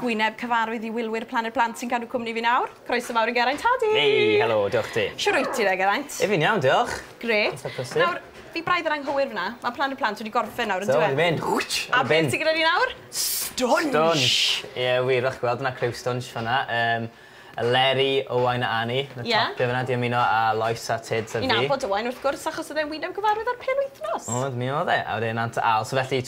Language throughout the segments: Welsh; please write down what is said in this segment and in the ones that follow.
Gwyneb cyfarwydd I Wilwyr Planed Plant sy'n cadw cwmni fi nawr. Croeso mawr I Geraint Hardy. Hei, helo, diolch ti. Siwr wyt ti, Geraint? Fi'n iawn, diolch. Gret. Nawr, fi braidd yr anghywir fyna. Mae Planed Plant wedi gorffen nawr, yn dwi? Mynd. A beth ti gyda ni nawr? Stwnsh. Ie, wir, o'ch gweld yna criw Stwnsh fyna. Leni, Owain a Annie. Y topio fyna, di ymuno a Lois a Tids a fi. I'n abod Owain wrth gwrs, achos oedd e'n wyneb gyfarwydd ar 5 wythnos. O, mi oedd e. A wedyn ant al. So felly,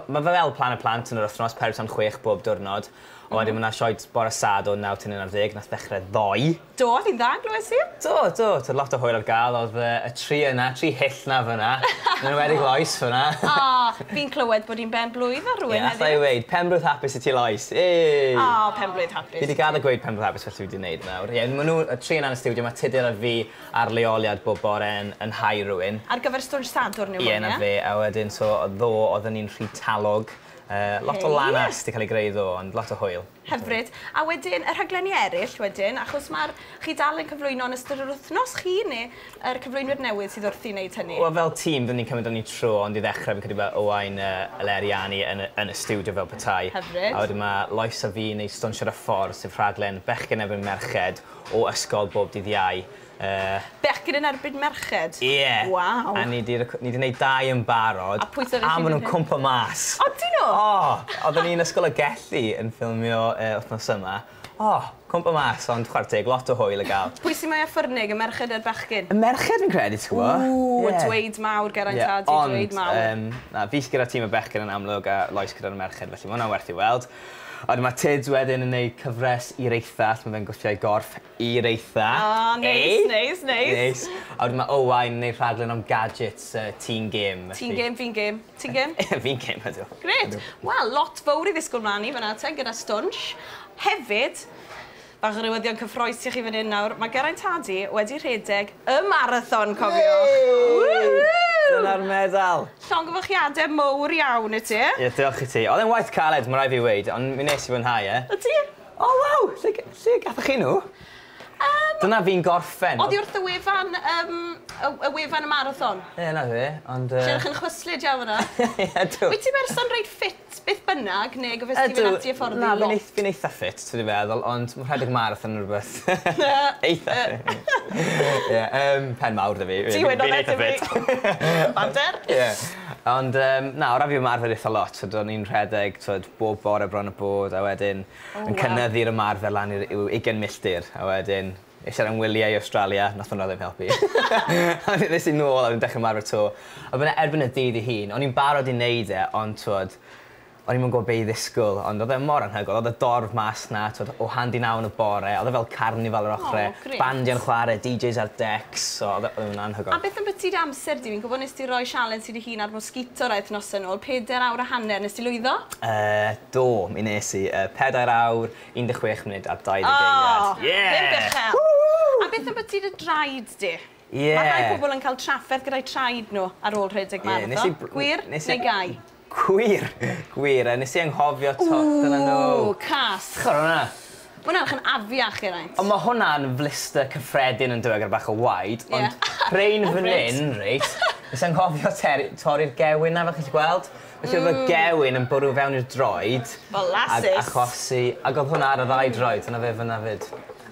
mae fel Planed Plant yn yr wythnos 4-6 bob diwrnod. O, wedyn mae'n sioed bore sad o 9-11, nath ddechrau 2. Do, fi'n dda, glywes I? Do, lot o hwyl ar gael. Oedd y tri yna, tri hyll na fyna. Yn wedi Lois fyna. Fi'n clywed bod hi'n ben blwydd ar rhywun heddiw. Ie, allai weid, penblwydd hapus I ti Lois. Penblwydd hapus. Fi wedi gadael gweud penblwydd hapus felly fi wedi gwneud nawr. Ie, mae nhw, y tri yna yn y studio, mae Tudur a fi ar leoliad bob bore yn hau rhywun. Ar gyfer Stwnsh Sadwrn yw hwn, ie? Ie, na fe. A wedyn, so, oedden ni'n rhy talog. Lot o lanas wedi cael ei greu ddo, ond lot o hwyl. Hyfryd. A wedyn, y rhaglenni eraill wedyn, achos mae'r chi dal yn cyflwyno yn ystod yr wythnos chi neu yr cyflwynwyr newydd sydd wrth I wneud hynny? Wel, fel tîm, dyn ni'n cymryd o'n i tro, ond I ddechrau fi'n credu bod Owain Leni a Annie yn y studio fel petai. Hyfryd. A wedyn mae Lois a fi yn ei Stwnsh ar y ffordd, sef rhaglen bechgyn erbyn merched o ysgol bob dydd Iau. Bechgyn yn erbyn merched? Ie. Waw. A ni wedi gwneud 2 yn barod. A pwy sydd A maen nhw'n cwmpo mas. O, di nhw? Oedden ni'n ysgol y Gelli yn ffilmio wythnos yma. Cwmpo mas, ond chwarteg, lot o hwyl y gael. Pwy sy'n mwy affyrnig, y merched a'r bechgyn? Y merched fi'n credu, ti'n gwybod? Dweud mawr, Geraint Hardy, dweud mawr. Ond, fi gyda tîm y bechgyn yn amlwg a Lois gyda'r merched, felly mae hwnna'n werth I weld. A mae Tids wedyn yn gwneud cyfres i'r eithaf, mae fe'n gwthio gorff i'r eithaf. Neis. A wedyn mae Owain yn gwneud rhaglen am gadgets teen game. Teen game, fi'n game. Teen game? Fi'n game, ydw. Gret. Wel, lot fawr I ddisgwyl mlaen I fyna te, gyda Stwnsh. Hefyd, bach o rywyddion cyffroes I chi fan hyn nawr, mae Geraint Hardy wedi rhedeg y marathon, cofiwch. Dyna'r medal. Llongyfychiadau mowr iawn I ti. Ie, diolch I ti. Oedd e'n waith caled, mae rai fi weid, ond mi nes I fwynhau, e. Ydy? O, waw! Lle gathoch chi nhw? Dyna fi'n gorffen. Oedd I wrth y wefan y marathon? Ie, na fe, ond... Lle ydych chi'n chwyslid iawn yna? Ie, dw. Wyt ti'n berson reit ffit beth bynnag, neu gyfes ti fynd ati y ffordd I lot? Na, fi'n eitha ffit, ti'n feddwl, ond mae'n rhedeg marathon yn rhywbeth. Eitha ffit. Ie, pen mawr da fi. Ti wedi eitha ffit. Banter? Ie. Ond, na, o rafi ymarfer eitha lot, so do'n ni'n rhedeg bob bore bron y bod, a wedyn yn cynnyddu'r ymarfer lan i'w 20 milltir, a wedyn eisiau ymwyliau I Australia, nath hwnna ddim helpu. A nes I nôl a fi'n dechrau ymarfer to. A byna erbyn y dydd I hun, o'n i'n barod I wneud e, ond o'n i'n gwybod be I ddisgwyl, ond oedd e mor anhygol. Oedd e dorf mas na, o 9:30 yn y bore, oedd e fel carnifal yr ochrau, bandiau'n chwarae, DJs ar decks, so oedd e'n anhygol. A beth yn byti amser di? Fi'n gwybod nes ti roi sialens I di hun ar mosquito raeth nos yn ôl, 4 awr a hanner, nes ti lwyddo? Do, mi nes I, 4 awr, 16 munud ar 20 geiriad. Ddim bechel. A beth yn byti dy draed di? Mae rhai pobl yn cael trafferth gyda'i traed nhw ar ôl rhedeg marathon. Gwir neu gai? Gwir. Nes I anghofio dyna nhw. Cas. Chor hwnna. Mae hwnna'n yn afiach Geraint. Ond mae hwnna'n flister cyffredin yn dweud ar bach o waid, ond rhain fan hyn, reit, nes I anghofio torri'r gewyn na, fel chi'n gweld. Felly oedd y gewyn yn bwrw fewn i'r droed. Fel lasus. Achosi, ac oedd hwnna ar y 2 droed, yna fe fyna fyd.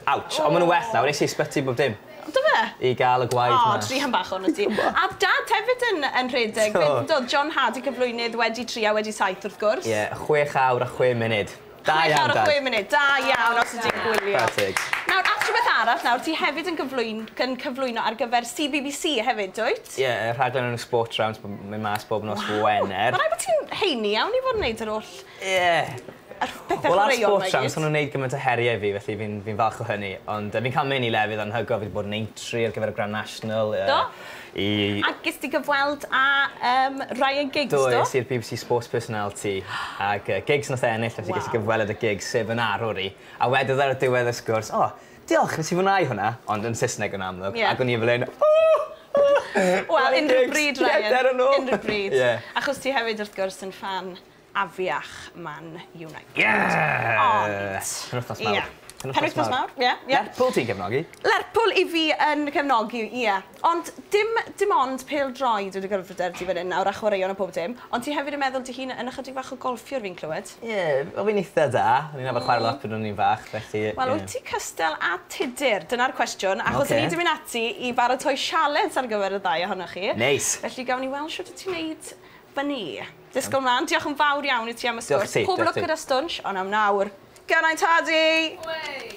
Ouch, ond maen nhw well nawr, nes I ysbyty bob dim. Do fe? I gael y gwaith na. Tri han bach o'n ydi. A dad hefyd yn rhedeg. Doedd John Hardy cyflwynydd wedi 3 a wedi 7 wrth gwrs. Ie, 6 awr a 6 munud. Da 6 iawn, awr a Dad. 6 munud. Da iawn os ydy'n gwylio. Pratig. Nawr, at rhywbeth arall, nawr, ti hefyd yn cyflwyno ar gyfer CBBC hefyd, dwyt? Ie, rhaglen yn y sport rounds, mynd mas bob nos Wener. Mae rai bod ti'n heini iawn I fod yn neud yr oll... Ie. Wel, ar sport rounds, hwnnw'n gwneud gymaint o heriau fi, felly fi'n falch o hynny. Ond fi'n cael mynd I lefydd anhygol, fi wedi bod yn eitri ar gyfer y Grand National. Do? A gys ti gyfweld a Ryan Giggs, do? Do, es i'r BBC Sports Personality. Ac Giggs nath ennill, felly ges I gyfweld y Giggs, sef yn arwr I. A wedodd ar y diwedd y sgwrs, diolch, nes I fwynhau hwnna, ond yn Saesneg yn amlwg. Ac o'n I fel un, Wel, unrhyw bryd, Ryan. Unrhyw bryd. Achos ti hefyd wrth gwrs yn fan afiach Man United. Ond... Yn wythnos mawr. Penwythnos mawr, ie. Lerpwl ti'n cefnogi? Lerpwl i fi yn cefnogi, ie. Ond dim ond pêl-droed wedi gyrfyder ti fan hyn nawr a chwaraeon o pob dim, ond ti hefyd yn meddwl ti hun yn ychydig fach o golffiwr fi'n clywed? Ie, o fi'n eitha da. Ni'n efo chwarae lot pan o'n i'n fach, felly... Wel, wyt ti cystel a tudur? Dyna'r cwestiwn, achos ni wedi mynd ati i baratoi sialens ar gyfer y ddau ohonoch chi. Neis. Felly gawn ni weld sut wyt ti'n neud fyny. Disgwyl mlaen, diolch yn fawr iawn i ti am y sgwrs. Pob lwc gyda Stwnsh, ond am nawr. Geraint Hardy!